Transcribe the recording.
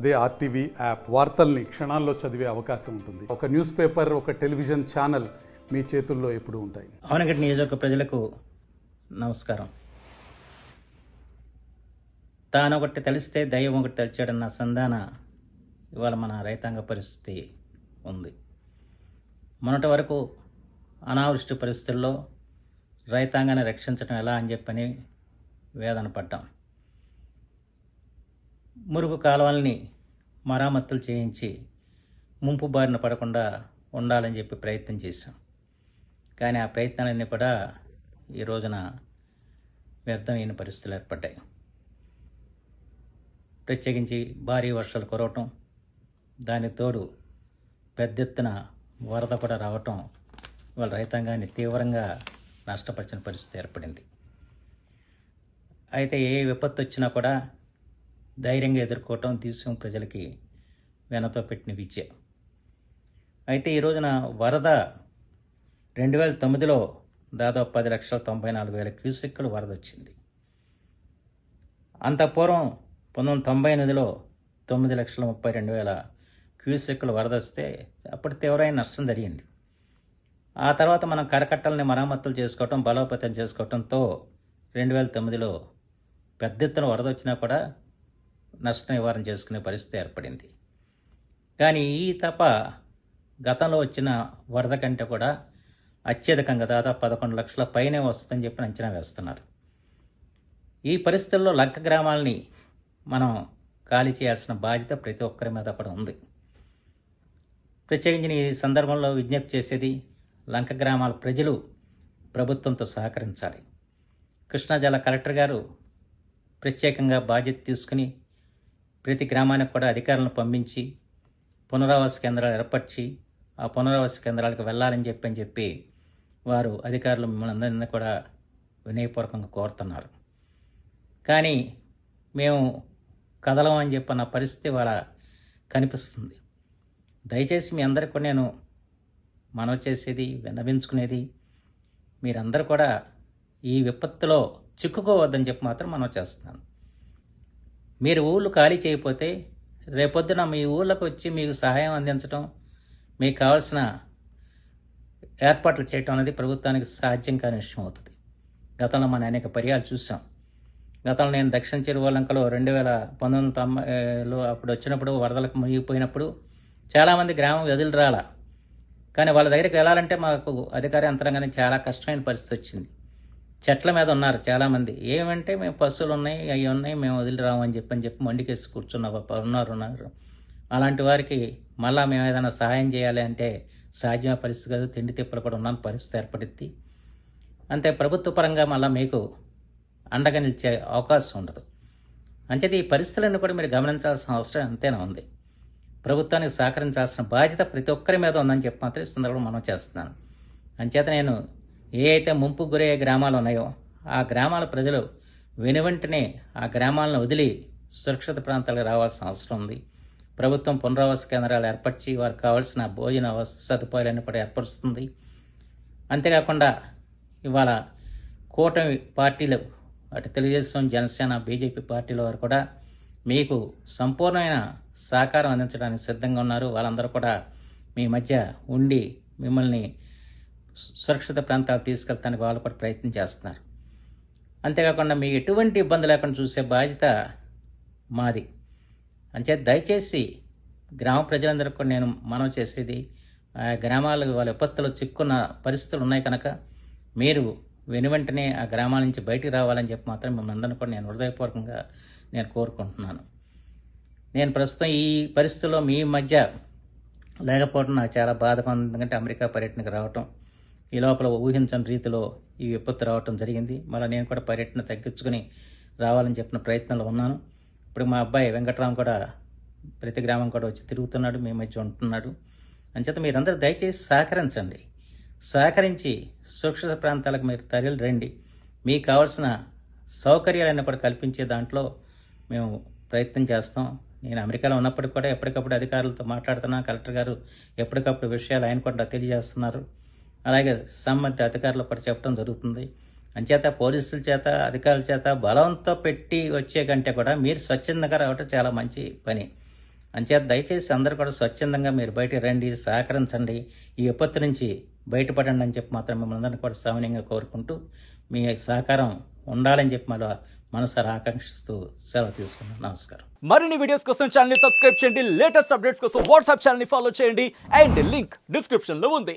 అదే RTV app వార్తల్ని క్షణాల్లో చదివే అవకాశం ఉంటుంది. ఒక న్యూస్ పేపర్, ఒక టెలివిజన్ ఛానల్ మీ చేతుల్లో ఎప్పుడూ ఉంటాయి. అవనగడ్డ నియోజకవర్గ ప్రజలకు నమస్కారం. తానొకటి తెలిస్తే దైవం ఒకటి తెలిచాడన్న సంధాన ఇవాళ మన రైతాంగ పరిస్థితి ఉంది. మొన్నటి వరకు అనావృష్టి పరిస్థితుల్లో రైతాంగాన్ని రక్షించడం ఎలా అని చెప్పని వేదన పడ్డాం. మురుగు కాలువల్ని మరామతులు చేయించి ముంపు బారిన పడకుండా ఉండాలని చెప్పి ప్రయత్నం చేశాం. కానీ ఆ ప్రయత్నాలన్నీ కూడా ఈ రోజున వ్యర్థమైన పరిస్థితులు ఏర్పడ్డాయి. ప్రత్యేకించి భారీ వర్షాలు కురవటం, దానికి తోడు పెద్ద ఎత్తున వరద కూడా రావటం వాళ్ళ రైతాంగాన్ని తీవ్రంగా నష్టపరిచిన పరిస్థితి ఏర్పడింది. అయితే ఏ విపత్తు వచ్చినా కూడా ధైర్యంగా ఎదుర్కోవటం దేశం ప్రజలకి వెనతో పెట్టిన విద్య. అయితే ఈ రోజున వరద 2009లో దాదాపు 10,94,000 క్యూసెక్కులు వరద వచ్చింది. అంత పూర్వం 1998లో 9,32,000 క్యూసెక్కులు వరద వస్తే అప్పుడు తీవ్రమైన నష్టం జరిగింది. ఆ తర్వాత మనం కరకట్టల్ని మరమ్మతులు చేసుకోవటం, బలోపేతం చేసుకోవటంతో 2009లో పెద్ద ఎత్తున వరద వచ్చినా కూడా నష్ట నివారణ చేసుకునే పరిస్థితి ఏర్పడింది. కానీ ఈ తప్ప గతంలో వచ్చిన వరద కంటే కూడా అత్యధికంగా దాదాపు 11 లక్షల పైనే వస్తుందని చెప్పి అంచనా వేస్తున్నారు. ఈ పరిస్థితుల్లో లంక గ్రామాలని మనం ఖాళీ చేయాల్సిన బాధ్యత ప్రతి ఒక్కరి మీద కూడా ఉంది. ప్రత్యేకించి ఈ సందర్భంలో విజ్ఞప్తి చేసేది, లంక గ్రామాల ప్రజలు ప్రభుత్వంతో సహకరించాలి. కృష్ణా జిల్లా కలెక్టర్ గారు ప్రత్యేకంగా బాధ్యత తీసుకుని ప్రతి గ్రామానికి కూడా అధికారులను పంపించి పునరావాస కేంద్రాలు ఏర్పరిచి ఆ పునరావాస కేంద్రాలకు వెళ్ళాలని చెప్పి వారు అధికారులు మిమ్మల్ని అందరినీ కూడా వినయపూర్వకంగా కోరుతున్నారు. కానీ మేము కదలం అని చెప్పన్న పరిస్థితి వాళ్ళ కనిపిస్తుంది. దయచేసి మీ అందరికీ కూడా నేను మనవి చేసేది, విన్నవించుకునేది, మీరందరూ కూడా ఈ విపత్తులో చిక్కుకోవద్దని చెప్పి మాత్రం మనవి చేస్తున్నాను. మీరు ఊళ్ళు ఖాళీ చేయకపోతే రేపొద్దున మీ ఊళ్ళకు వచ్చి మీకు సహాయం అందించడం, మీకు కావాల్సిన ఏర్పాట్లు చేయటం అనేది ప్రభుత్వానికి సాధ్యం కాని విషయం అవుతుంది. గతంలో మనం అనేక పర్యాలు చూసాం. గతంలో నేను దక్షిణ చెరువులంకలో 2019లో అప్పుడు వచ్చినప్పుడు వరదలకు మునిగిపోయినప్పుడు చాలామంది గ్రామం వదిలి రాలా. కానీ వాళ్ళ దగ్గరికి వెళ్ళాలంటే మాకు అధికార యంత్రాంగానే చాలా కష్టమైన పరిస్థితి వచ్చింది. చెట్ల మీద ఉన్నారు చాలామంది. ఏమంటే మేము పశువులు ఉన్నాయి, అవి ఉన్నాయి, మేము వదిలి రామని చెప్పి మండికేసి ఉన్నారు. అలాంటి వారికి మళ్ళీ మేము ఏదైనా సహాయం చేయాలి అంటే సాధ్యమే పరిస్థితి కాదు. తిండి తిప్పలు కూడా ఉన్న పరిస్థితి ఏర్పడుద్ది. అంతే ప్రభుత్వ పరంగా మళ్ళీ మీకు అండగా నిలిచే అవకాశం ఉండదు. అంచేది ఈ పరిస్థితులను కూడా మీరు గమనించాల్సిన అవసరం అంతేనా ఉంది. ప్రభుత్వానికి సహకరించాల్సిన బాధ్యత ప్రతి ఒక్కరి మీద ఉందని చెప్పి మాత్రం ఈ సందర్భంలో మనం చేస్తున్నాను. అంచేత నేను ఏ అయితే ముంపు గురయ్యే గ్రామాలు ఉన్నాయో ఆ గ్రామాల ప్రజలు వెనువెంటనే ఆ గ్రామాలను వదిలి సురక్షిత ప్రాంతాలకు రావాల్సిన అవసరం ఉంది. ప్రభుత్వం పునరావాస కేంద్రాలు ఏర్పరిచి వారికి కావాల్సిన భోజన వసతి సదుపాయాలన్నీ కూడా ఏర్పరుస్తుంది. అంతేకాకుండా ఇవాళ కూటమి పార్టీలు, అటు తెలుగుదేశం, జనసేన, బీజేపీ పార్టీల వారు కూడా మీకు సంపూర్ణమైన సహకారం అందించడానికి సిద్ధంగా ఉన్నారు. వాళ్ళందరూ కూడా మీ మధ్య ఉండి మిమ్మల్ని సురక్షిత ప్రాంతాలు తీసుకెళ్తానికి వాళ్ళు కూడా ప్రయత్నం చేస్తున్నారు. అంతేకాకుండా మీకు ఎటువంటి ఇబ్బంది లేకుండా చూసే బాధ్యత మాది. అంచేత దయచేసి గ్రామ ప్రజలందరికీ కూడా నేను మనవి చేసేది, ఆ గ్రామాలు వాళ్ళ విపత్తులో చిక్కున్న పరిస్థితులు ఉన్నాయి కనుక మీరు వెనువెంటనే ఆ గ్రామాల నుంచి బయటికి రావాలని చెప్పి మాత్రం మిమ్మల్ని అందరినీ కూడా నేను హృదయపూర్వకంగా నేను కోరుకుంటున్నాను. నేను ప్రస్తుతం ఈ పరిస్థితుల్లో మీ మధ్య లేకపోవడం నాకు చాలా బాధగా ఉంది. ఎందుకంటే అమెరికా పర్యటనకు రావటం, ఈ లోపల ఊహించని రీతిలో ఈ విపత్తు రావటం జరిగింది. మళ్ళీ నేను కూడా పర్యటన తగ్గించుకుని రావాలని చెప్పిన ప్రయత్నంలో ఉన్నాను. ఇప్పుడు మా అబ్బాయి వెంకట్రామ్ కూడా ప్రతి గ్రామం కూడా వచ్చి తిరుగుతున్నాడు, మీ మధ్య ఉంటున్నాడు. అంచేత మీరందరూ దయచేసి సహకరించండి. సహకరించి సురక్షిత ప్రాంతాలకు మీరు తరలి రండి. మీకు కావాల్సిన సౌకర్యాలన్నీ కూడా కల్పించే దాంట్లో మేము ప్రయత్నం చేస్తాం. నేను అమెరికాలో ఉన్నప్పటికీ కూడా ఎప్పటికప్పుడు అధికారులతో మాట్లాడుతున్నా. కలెక్టర్ గారు ఎప్పటికప్పుడు విషయాలు ఆయన కూడా తెలియజేస్తున్నారు. అలాగే సంబంధిత అధికారులకు కూడా చెప్పడం జరుగుతుంది. అంచేత పోలీసుల చేత అధికారుల చేత బలంతో పెట్టి వచ్చే కంటే కూడా మీరు స్వచ్ఛందంగా రావటం చాలా మంచి పని. అంచేత దయచేసి అందరూ కూడా స్వచ్ఛందంగా మీరు బయటికి రండి, సహకరించండి, ఈ విపత్తు నుంచి బయటపడండి అని చెప్పి మాత్రం మిమ్మల్ని అందరినీ కూడా సామాన్యంగా కోరుకుంటూ మీ సహకారం ఉండాలని చెప్పి మళ్ళీ మనసారా ఆకాంక్షిస్తూ సెలవు తీసుకున్నాను. నమస్కారం. మరిన్ని వీడియోస్ కోసం ఛానల్ ని సబ్స్క్రైబ్ చేయండి, లేటెస్ట్ అప్డేట్స్ కోసం వాట్సాప్ ఛానల్ ని ఫాలో చేయండి అండ్ లింక్ డిస్క్రిప్షన్ లో ఉంది.